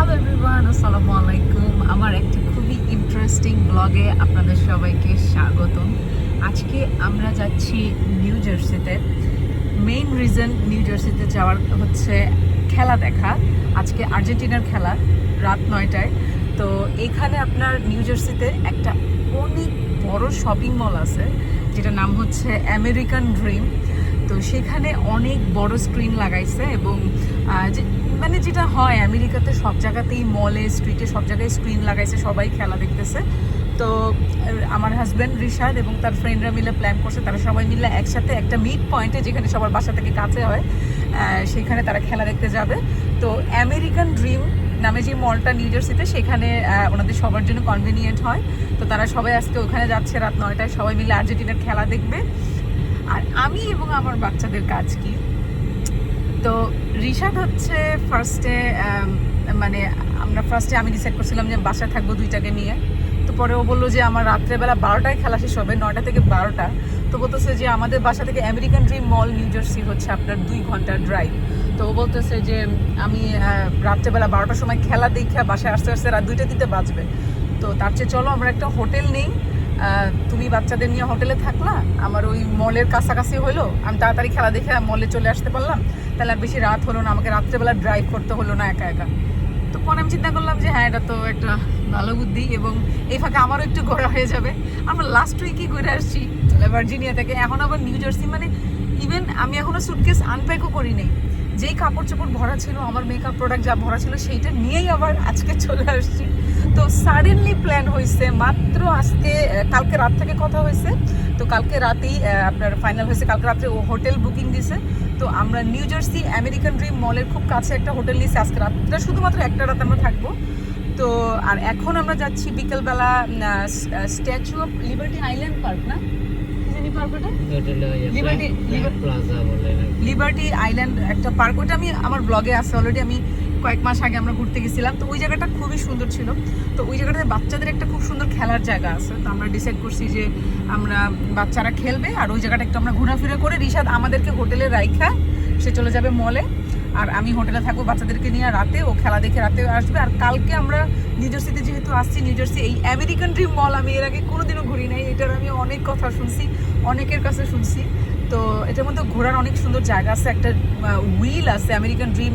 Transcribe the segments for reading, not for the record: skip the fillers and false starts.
Hello everyone, আসসালামু আলাইকুম। আমার একটা খুবই ইন্টারেস্টিং ব্লগে আপনাদের সবাইকে স্বাগতম। আজকে আমরা যাচ্ছি নিউ জার্সিতে। মেইন রিজন নিউ জার্সিতে যাওয়ার হচ্ছে খেলা দেখা। আজকে আর্জেন্টিনার খেলা রাত 9টায়। তো এখানে আপনার নিউ জার্সিতে একটা অনেক বড় শপিং মল আছে, যেটার নাম হচ্ছে আমেরিকান ড্রিম। তো সেখানে অনেক বড় স্ক্রিন লাগাইছে এবং মানে যেটা হয় আমেরিকাতে সব জায়গাতেই মলে স্ট্রিটে সব জায়গায় স্ক্রিন লাগাইছে, সবাই খেলা দেখতেছে। তো আমার হাজব্যান্ড রিশাদ এবং তার ফ্রেন্ডরা মিলে প্ল্যান করছে, তারা সবাই মিলে একসাথে একটা মিড পয়েন্টে, যেখানে সবার বাসা থেকে কাছে হয়, সেখানে তারা খেলা দেখতে যাবে। তো আমেরিকান ড্রিম নামে যে মলটা নিউ জার্সিতে, সেখানে ওনাদের সবার জন্য কনভিনিয়েন্ট হয়। তো তারা সবাই আজকে ওখানে যাচ্ছে রাত 9টায়, সবাই মিলে আর্জেন্টিনার খেলা দেখবে। আর আমি এবং আমার বাচ্চাদের কাজ কি? তো রিশাদ হচ্ছে ফার্স্টে, মানে আমি ডিসাইড করছিলাম যে বাসায় থাকবো দুইটাকে নিয়ে। তো পরে ও বললো যে আমার রাত্রেবেলা 12টায় খেলা শেষ হবে, 9টা থেকে 12টা। তো বলতেছে যে আমাদের বাসা থেকে আমেরিকান ড্রিম মল নিউ জার্সি হচ্ছে আপনার 2 ঘন্টার ড্রাইভ। তো ও বলতেছে যে আমি রাত্রেবেলা 12টার সময় খেলা দেখে বাসায় আসতে আসতে রাত 2টা-3টা বাজবে। তো তার চেয়ে চলো আমরা একটা হোটেল নেই, তুমি বাচ্চাদের নিয়ে হোটেলে থাকলা, আমার ওই মলের কাছাকাছি হলো, আমি তাড়াতাড়ি খেলা দেখে মলে চলে আসতে পারলাম, তাহলে আর বেশি রাত হলো না, আমাকে রাত্রেবেলা ড্রাইভ করতে হলো না একা একা। তো পরে আমি চিন্তা করলাম যে হ্যাঁ, এটা তো একটা ভালো বুদ্ধি, এবং এই ফাঁকে আমারও একটু ঘোরা হয়ে যাবে। আমরা লাস্ট উইকই ঘুরে আসছি ভার্জিনিয়া থেকে, এখন আবার নিউ জার্সি। মানে ইভেন আমি এখনো সুটকেস আনপ্যাকও করি নাই। যেই কাপড় চোপড় ভরা ছিল, আমার মেকআপ প্রোডাক্ট যা ভরা ছিল, সেইটা নিয়েই আবার আজকে চলে আসছি। তো সাডেনলি প্ল্যান হয়েছে, মাত্র আজকে কালকে রাত থেকে কথা হয়েছে। তো কালকে রাতেই আপনার ফাইনাল হয়েছে, কালকে রাত্রে ও হোটেল বুকিং দিছে। তো আমরা নিউ জার্সি আমেরিকান ড্রিম মলের খুব কাছে একটা হোটেল নিয়েছি, আজকে রাতটা শুধুমাত্র একটা রাত আমরা থাকবো। তো আর এখন আমরা যাচ্ছি বিকেলবেলা statue of liberty island park, না কি জানি পার্ক ওটা, লিবার্টি প্লাজা বলে লিবার্টি আইল্যান্ড একটা পার্ক। ওটা আমি আমার ব্লগে আছে অলরেডি, আমি কয়েক মাস আগে আমরা ঘুরতে গেছিলাম। তো ওই জায়গাটা খুবই সুন্দর ছিল। তো ওই জায়গাটাতে বাচ্চাদের একটা খুব সুন্দর খেলার জায়গা আছে। তো আমরা ডিসাইড করছি যে আমরা বাচ্চারা খেলবে আর ওই জায়গাটা একটু আমরা ঘোরাফেরা করে, রিশাদ আমাদেরকে হোটেলে রাইখা সে চলে যাবে মলে, আর আমি হোটেলে থাকবো বাচ্চাদেরকে নিয়ে। রাতে ও খেলা দেখে রাতে আসবে। আর কালকে আমরা নিউ জার্সিতে যেহেতু আসছি, নিউ জার্সি এই আমেরিকান ড্রিম মল আমি এর আগে কোনোদিনও ঘুরি নাই, এটার আমি অনেক কথা শুনছি, অনেকের কাছে শুনছি। তো এটার মধ্যে ঘোরার অনেক সুন্দর জায়গা আছে, একটা হুইল আছে আমেরিকান ড্রিম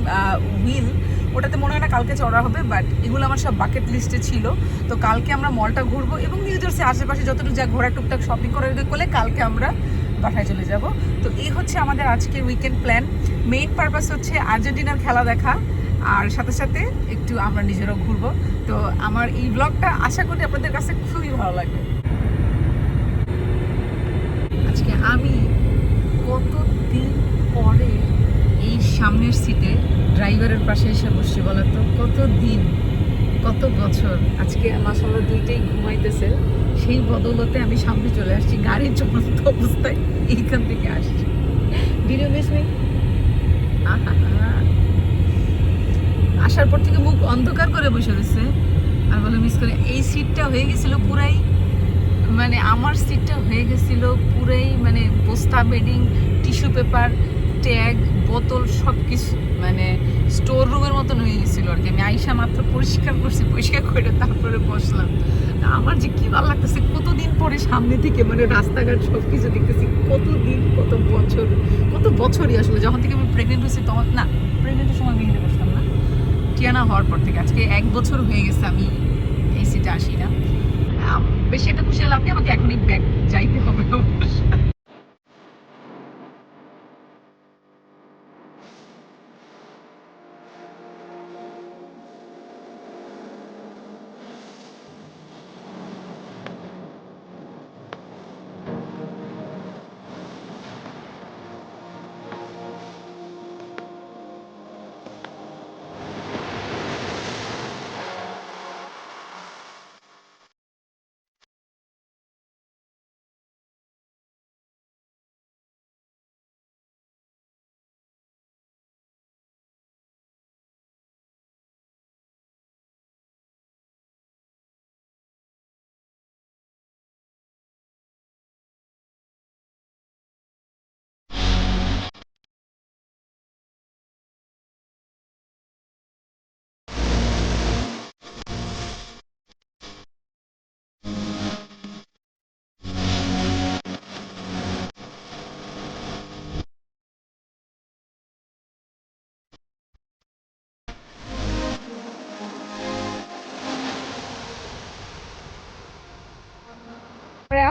হুইল, ওটাতে মনে হয় না কালকে চড়া হবে, বাট এগুলো আমার সব বাকেট লিস্টে ছিল। তো কালকে আমরা মলটা ঘুরবো এবং নিউ জার্সি আশেপাশে যতটুকু যা ঘোরা টুকটাক শপিং করে করলে কালকে আমরা বাসায় চলে যাব। তো এই হচ্ছে আমাদের আজকের উইকেন্ড প্ল্যান। মেইন পারপাস হচ্ছে আর্জেন্টিনার খেলা দেখা, আর সাথে সাথে একটু আমরা নিজেরাও ঘুরবো। তো আমার এই ব্লগটা আশা করি আপনাদের কাছে খুবই ভালো লাগবে। আজকে আমি কতদিন পরে এই সামনের সিটে ড্রাইভারের পাশে এসে বসছি, বলো তো কতদিন, কত বছর। আজকে মাশাআল্লাহ দুইটাই ঘুমাইতেছে, সেই বদৌলতে আমি সামনে চলে আসছি, গাড়ির চলন্ত অবস্থায় এইখান থেকে আসছি। ভিডিও মিস নেই, আসার পর থেকে মুখ অন্ধকার করে বসে রয়েছে আর বলে মিস করে। এই সিটটা হয়ে গেছিল পুরাই, মানে আমার সিটটা হয়ে গেছিল পুরাই, মানে বস্তা বেডিং, টিস্যু পেপার, ট্যাগ, বোতল সব কিছু মানে স্টোর রুমের মতন হয়ে গেছিলো আর কি। আমি আইসা মাত্র পরিষ্কার করছি, পরিষ্কার করে তারপরে বসলাম। আমার যে কি ভালো লাগতেছে, কতদিন পরে সামনে থেকে মানে রাস্তাঘাট সব কিছু দেখতেছি, কতদিন, কত বছর, কত বছরই আসলে। যখন থেকে আমি প্রেগনেন্ট হয়েছি তখন, না প্রেগনেন্টের সময় মেহেন্দি বসতাম না, টিয়ানা হওয়ার পর থেকে আজকে 1 বছর হয়ে গেছে আমি এই সিটে আসি না। বেশি একটা খুশি লাভ নেই, আমাকে এখনই ব্যাগ যাইতে হবে।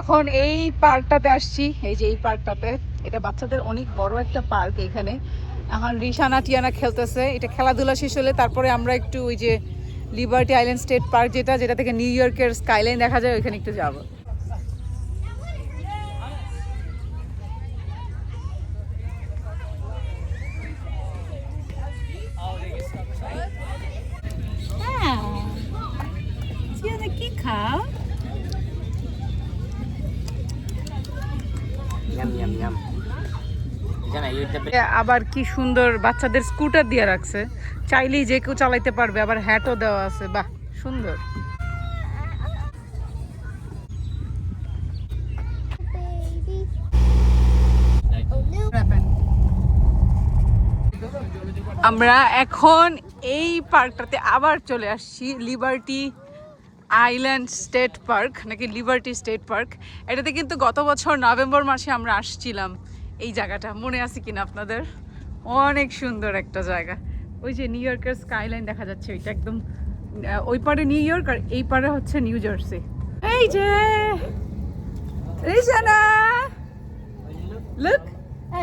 এখন এই পার্কটাতে আসছি, এই যে এই পার্কটাতে, এটা বাচ্চাদের অনেক বড় একটা পার্ক। এখানে এখন রিশানা টিয়ানা খেলতেছে। এটা খেলাধুলা শেষ হলে তারপরে আমরা একটু ওই যে লিবার্টি আইল্যান্ড স্টেট পার্ক, যেটা থেকে নিউ ইয়র্কের স্কাইলাইন দেখা যায়, ওইখানে একটু যাবো। কি খাও? আবার কি সুন্দর বাচ্চাদের স্কুটার দিয়ে রাখছে, চাইলেই যে কেউ চালাইতে পারবে, আবার হ্যাটও দেওয়া আছে। বাহ, সুন্দর। আমরা এখন এই পার্কটাতে আবার চলে আসছি, লিবার্টি আইল্যান্ড স্টেট পার্ক, নাকি লিবার্টি স্টেট পার্ক। এটাতে কিন্তু গত বছর নভেম্বর মাসে আমরা আসছিলাম। এই জায়গাটা মনে আছে কিনা আপনাদের? অনেক সুন্দর একটা জায়গা। ওই যে নিউ ইয়র্কের স্কাইলাইন দেখা যাচ্ছে, ওইটা একদম ওই পারে নিউ ইয়র্ক আর এই পারে হচ্ছে নিউ জার্সি। এই যে রিশানা, লুক,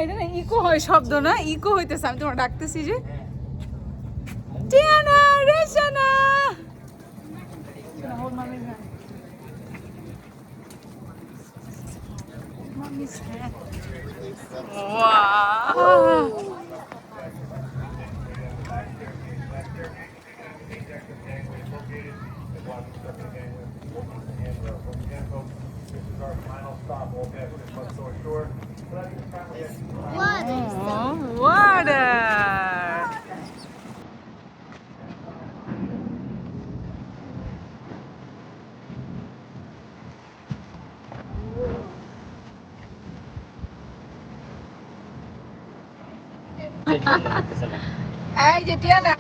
এটা না ইকো হয় শব্দ, না ইকো হইতেছে। আমি তোমার ডাকতেছি যে Tiana, রিশানা। Water. Ay, ya tiene.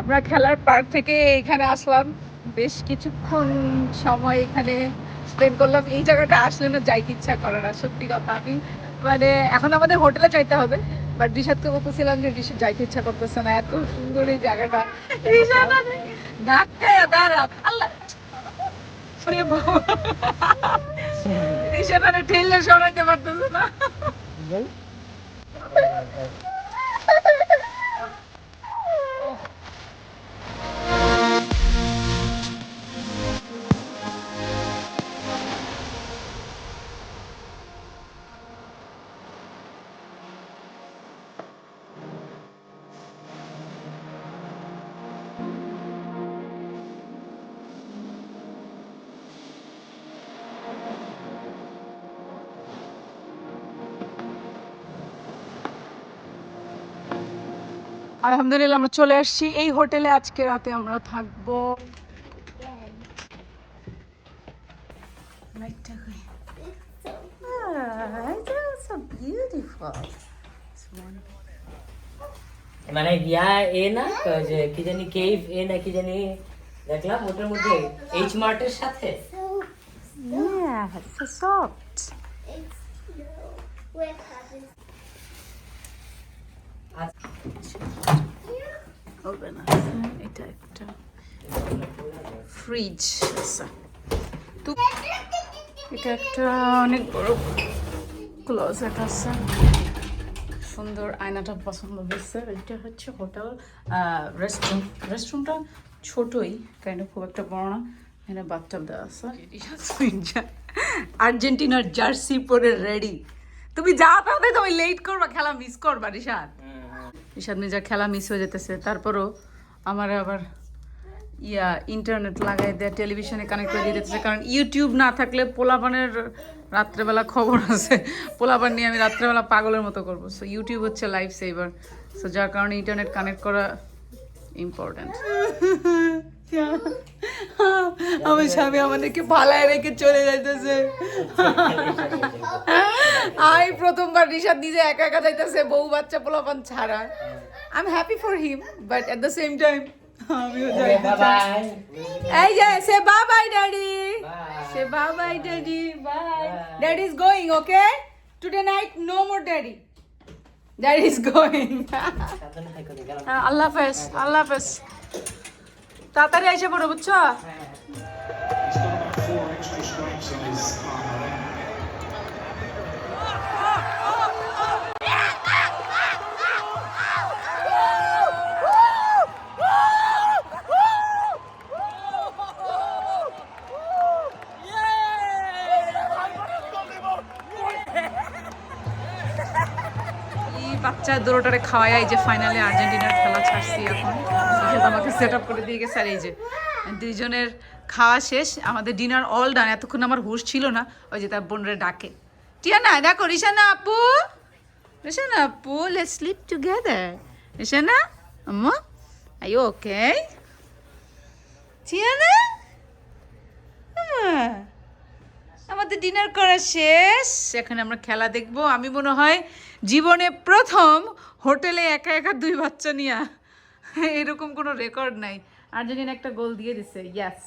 আমরা খেলার পার্ক থেকে এখানে আসলাম, বেশ কিছুক্ষণ সময় এখানে স্পেন্ড করলাম। এই জায়গাটা আসলে না যাইতে ইচ্ছা করে না, সত্যি কথা। আমি মানে এখন আমাদের হোটেলে চাইতে হবে, বাট রিশাদকে বলতেছিলাম যে রিশাদ যাইতে ইচ্ছা করতেছে না, এত সুন্দর এই জায়গাটা। রিশাদ ঠেললে সরাইতে পারতেছে না। আলহামদুলিল্লাহ আমরা চলে আসছি এই হোটেলে, আজকে রাতে আমরা থাকবো। মানে ইয়া এ না যে কি জানি কেভ এ না কি জানি দেখলাম ওটার মধ্যে এইচ মার্টের সাথে। Yeah, it's so soft. Open আছে, এটা একটা ফ্রিজ আছে, তো এটা একটা অনেক বড় ক্লোজেট আছে। সুন্দর, আয়নাটা পছন্দ হয়েছে। এটা হচ্ছে হোটেল রেস্টরুমটা ছোটই, কাইন্ড খুব একটা বড় না। এখানে বাথটাব দেওয়া আছে। আর্জেন্টিনার জার্সি পরে রেডি। তুমি যা তাহলে তুমি লেট করবা, খেলা মিস করবা। রিশাদ মির্জা খেলা মিস হয়ে যেতেছে। তারপরও আমার আবার ইন্টারনেট লাগাই দেয়, টেলিভিশনে কানেক্ট করে দিয়ে দিতেছে, কারণ ইউটিউব না থাকলে পোলাপানের রাত্রেবেলা খবর আছে, পোলাপান নিয়ে আমি রাত্রেবেলা পাগলের মতো করবো। সো ইউটিউব হচ্ছে লাইফ সেভার, সো যার কারণে ইন্টারনেট কানেক্ট করা ইম্পর্টেন্ট। আমার স্বামী আমাদেরকে ভালায় রেখে চলে যাইতেছে। আমি প্রথমবার রিশাদ নিজে একা একা যাইতেছে, বউ বাচ্চা পোলাপান ছাড়া। I'm happy for him, but at the same time, আমিও Okay, যাইতে bye চাই। bye. এই যে say bye bye daddy. Bye. Say bye bye daddy. Bye. Bye. Daddy is going, okay? Today night no more daddy. Daddy is going. সাবধানে থেকো, গেলাম। আল্লাহ হাফেজ, আল্লাহ হাফেজ। তাড়াতাড়ি এসে পড়ো বুঝছো? হ্যাঁ। He's got about 4 extra stripes on his armor. এই বাচ্চা দৌড়টারে খাওয়াই এই যে ফাইনালি আর্জেন্টিনার খেলা ছাড়ছি এখন ইহাদ আমাকে সেট আপ করে দিয়ে গেছে আর এই যে দুইজনের খাওয়া শেষ আমাদের ডিনার অল ডান এতক্ষণ আমার হুঁশ ছিল না ওই যে তার বোনরে ডাকে টিয়ানা দেখো রিশানা আপু লেটস স্লিপ টুগেদার রিশানা আম্মা আর ইউ ওকে টিয়ানা আমাদের ডিনার করা শেষ এখন আমরা খেলা দেখব আমি মনে হয় জীবনে প্রথম হোটেলে একা একা 2 বাচ্চা নিয়া এরকম কোনো রেকর্ড নাই আর্জেন্টিনা একটা গোল দিয়ে দিছে ইয়েস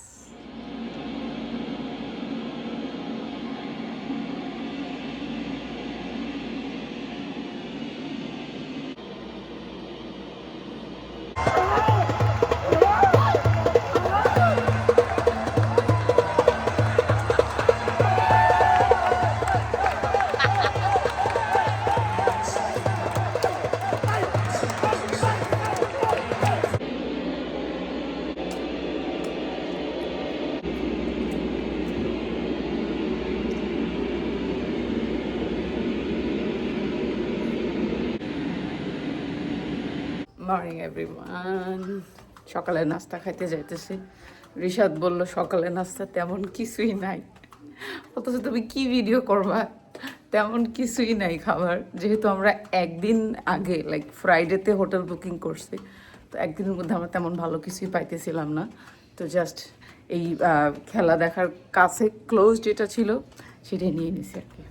মর্নিং এভরিওয়ান সকালের নাস্তা খাইতে যাইতেছি রিশাদ বলল সকালের নাস্তা তেমন কিছুই নাই অথচ তুমি কি ভিডিও করবা তেমন কিছুই নাই খাবার যেহেতু আমরা একদিন আগে লাইক ফ্রাইডেতে হোটেল বুকিং করছি তো একদিনের মধ্যে আমরা তেমন ভালো কিছুই পাইতেছিলাম না তো জাস্ট এই খেলা দেখার কাছে ক্লোজ যেটা ছিল সেটাই নিয়ে নিছি আর কি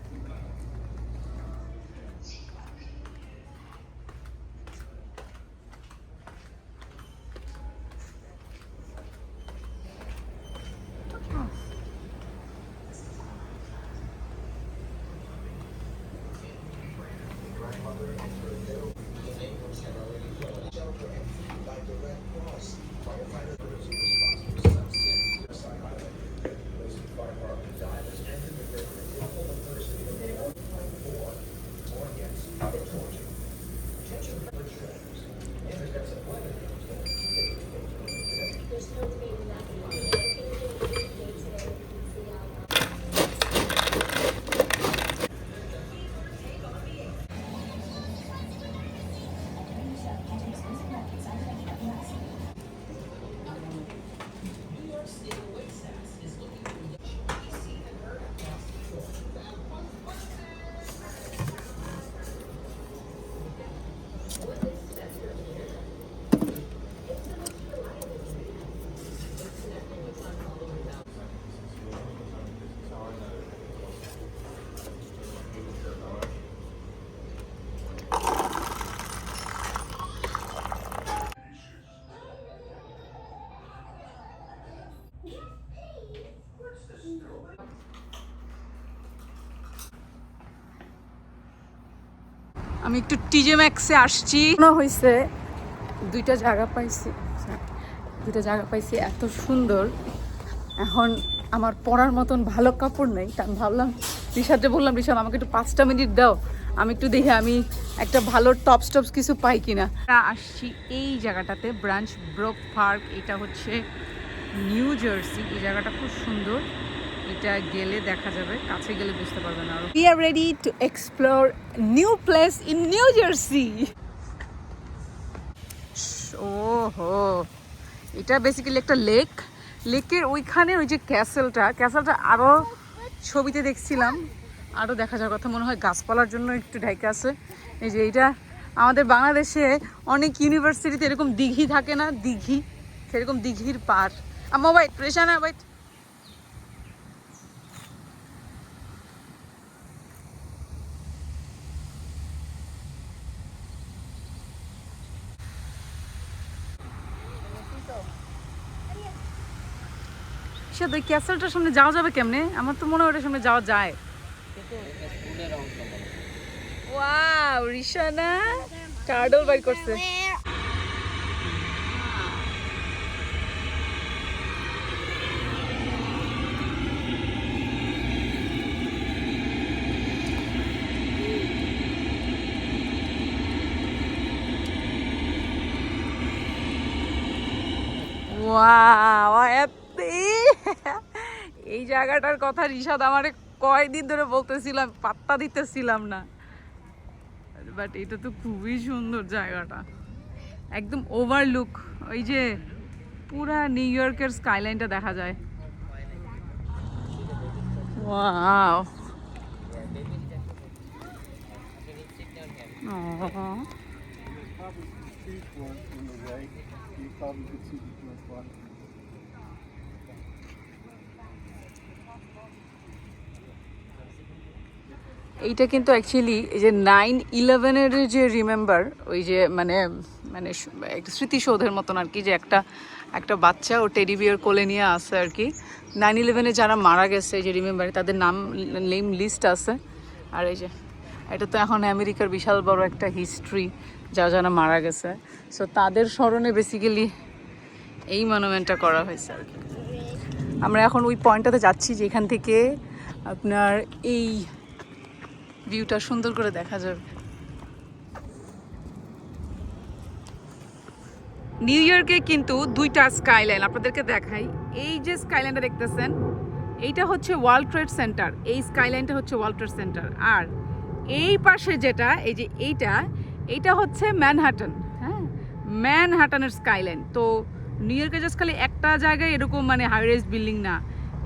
আমি একটু টিজে ম্যাক্সে আসছি মনে হয়েছে দুইটা জায়গা পাইছি এত সুন্দর এখন আমার পরার মতন ভালো কাপড় নেই তা আমি ভাবলাম রিশাদকে বললাম রিশাদ আমাকে একটু 5টা মিনিট দাও আমি একটু দেখি আমি একটা ভালো টপস কিছু পাই কিনা আসছি এই জায়গাটাতে ব্রাঞ্চ ব্রোক পার্ক এটা হচ্ছে নিউ জার্সি এই জায়গাটা খুব সুন্দর এটা গেলে দেখা যাবে কাছে গেলে বুঝতে পারবেন আর we are ready to explore new place in New Jersey ওহো এটা বেসিক্যালি একটা লেকের ওইখানে ওই যে ক্যাসেলটা আরো ছবিতে দেখছিলাম আরো দেখা যাওয়ার কথা মনে হয় গাছপালার জন্য একটু ঢাকা আছে এই যে এটা আমাদের বাংলাদেশে অনেক ইউনিভার্সিটিতে এরকম দিঘি থাকে না সেরকম দিঘির পার আম্মা ওয়েট রেশানা ওয়েট সাথে ওই ক্যাসেলটার সামনে যাওয়া যাবে কেমনে? আমার তো মনে হয় ওটার সামনে যাওয়া যায়। ওয়াও, রিশানা টার্টল বাইর করছে। ওয়াও, এই জায়গাটার কথা রিশাদ আমারে কয়দিন ধরে বলতেছিলাম, পাত্তা দিতেছিলাম না, বাট এটা তো খুবই সুন্দর জায়গাটা, একদম ওভারলুক, ওই যে পুরা নিউ ইয়র্কের স্কাইলাইনটা দেখা যায়। ওয়াও, এইটা কিন্তু অ্যাকচুয়ালি এই যে 9/11-এর যে রিমেম্বার, ওই যে মানে মানে একটা স্মৃতিসৌধের মতন আর কি, যে একটা একটা বাচ্চা ও টেডি বিয়ার কোলে নিয়ে আসে আর কি। 9/11-এ যারা মারা গেছে এই যে রিমেম্বারে, তাদের নেম লিস্ট আছে। আর এই যে এটা তো এখন আমেরিকার বিশাল বড় একটা হিস্ট্রি, যারা যারা মারা গেছে, সো তাদের স্মরণে বেসিক্যালি এই মনুমেন্টটা করা হয়েছে আর কি। আমরা এখন ওই পয়েন্টটাতে যাচ্ছি যেখান থেকে আপনার এই ভিউটা সুন্দর করে দেখা যাবে। নিউ ইয়র্কে কিন্তু দুইটা স্কাইলাইন আপনাদেরকে দেখাই। এই যে স্কাইলাইনটা দেখতেছেন, এইটা হচ্ছে ওয়ার্ল্ড ট্রেড সেন্টার, এই স্কাইলাইনটা হচ্ছে ওয়ার্ল্ড ট্রেড সেন্টার। আর এই পাশে যেটা, এই যে এইটা হচ্ছে ম্যানহাটন। হ্যাঁ, ম্যানহাটনের স্কাইলাইন। তো নিউ ইয়র্কে জাস্ট খালি একটা জায়গায় এরকম মানে হাই রাইজ বিল্ডিং না,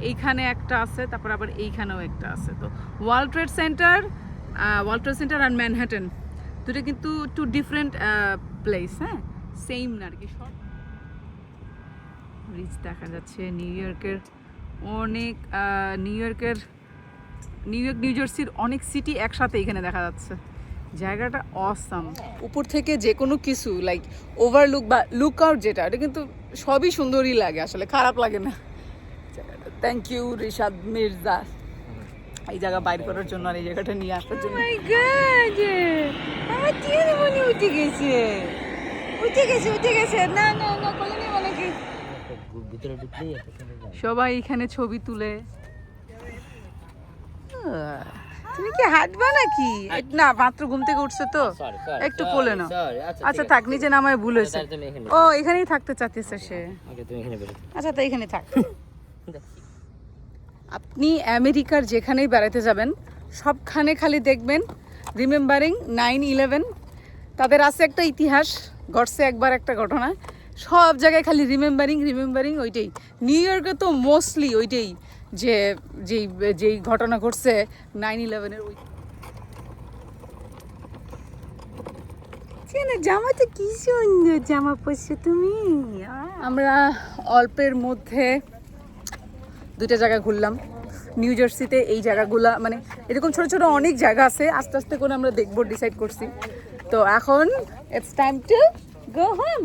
এইখানে একটা আছে, তারপর আবার এইখানেও একটা আছে। তো ওয়ার্ল্ড ট্রেড সেন্টার আর ম্যানহাটন দুটো কিন্তু টু ডিফারেন্ট প্লেস। হ্যাঁ, সেম না আর কি। রিচ দেখা যাচ্ছে নিউ ইয়র্কের অনেক, নিউ ইয়র্ক নিউ জার্সির অনেক সিটি একসাথে এখানে দেখা যাচ্ছে। জায়গাটা অসাম। উপর থেকে যে কোনো কিছু লাইক ওভারলুক বা লুক আউট যেটা, এটা কিন্তু সবই সুন্দরই লাগে, আসলে খারাপ লাগে না জায়গাটা। থ্যাংক ইউ রিশাদ মির্জা এই জায়গা বাইর করার জন্য আর এই জায়গাটা নিয়ে আসার জন্য। মাই গড, আমার টিয়ার মনে উঠে গেছে না না না, কোলে মনে কি ভিতরে ঢুকলেই সবাই এখানে ছবি তুলে। তুমি কি হাঁটবা নাকি? না, মাত্র ঘুম থেকে উঠছে তো একটু কোলে নাও। আচ্ছা থাক, নিচে নামায় ভুল হয়েছে। ও এখানেই থাকতে চাইতেছে সে। আচ্ছা তো এখানে থাক। আপনি আমেরিকার যেখানেই বেড়াতে যাবেন, সবখানে খালি দেখবেন রিমেম্বারিং 9/11। তাদের আছে একটা ইতিহাস, ঘটছে একবার একটা ঘটনা, সব জায়গায় খালি রিমেম্বারিং ওইটাই। নিউ ইয়র্কে তো মোস্টলি ওইটাই, যে যেই ঘটনা ঘটছে 9/11-এর। ওই জামাটা কি সুন্দর জামা পরছো তুমি। আমরা অল্পের মধ্যে দুইটা জায়গা ঘুরলাম নিউ জার্সিতে। এই জায়গাগুলা মানে এরকম ছোট ছোট অনেক জায়গা আছে, আস্তে আস্তে করে আমরা দেখবো, ডিসাইড করছি। তো এখন it's time to go home.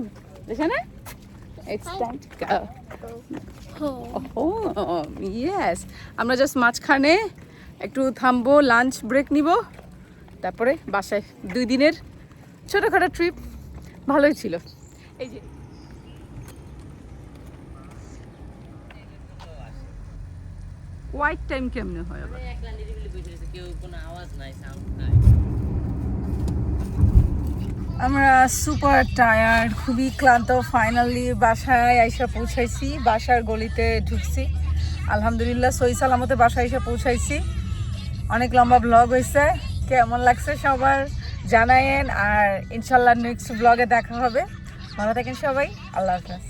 দেখে না, it's time to go home. Yes, আমরা জাস্ট মাঝখানে একটু থামবো, লাঞ্চ ব্রেক নিব, তারপরে বাসায়। 2 দিনের ছোটোখাটো ট্রিপ, ভালোই ছিল। এই যে হোয়াইট টাইম কেমনে হয় আবার? আমরা সুপার টায়ার্ড, খুবই ক্লান্ত। ফাইনালি বাসায় আইসা পৌঁছাইছি, বাসার গলিতে ঢুকছি। আলহামদুলিল্লাহ সহি সালামতে বাসায় এসে পৌঁছাইছি। অনেক লম্বা ব্লগ হয়েছে, কেমন লাগছে সবার জানায়েন। আর ইনশাল্লাহ নেক্সট ব্লগে দেখা হবে। ভালো থাকেন সবাই, আল্লাহ হাফেজ।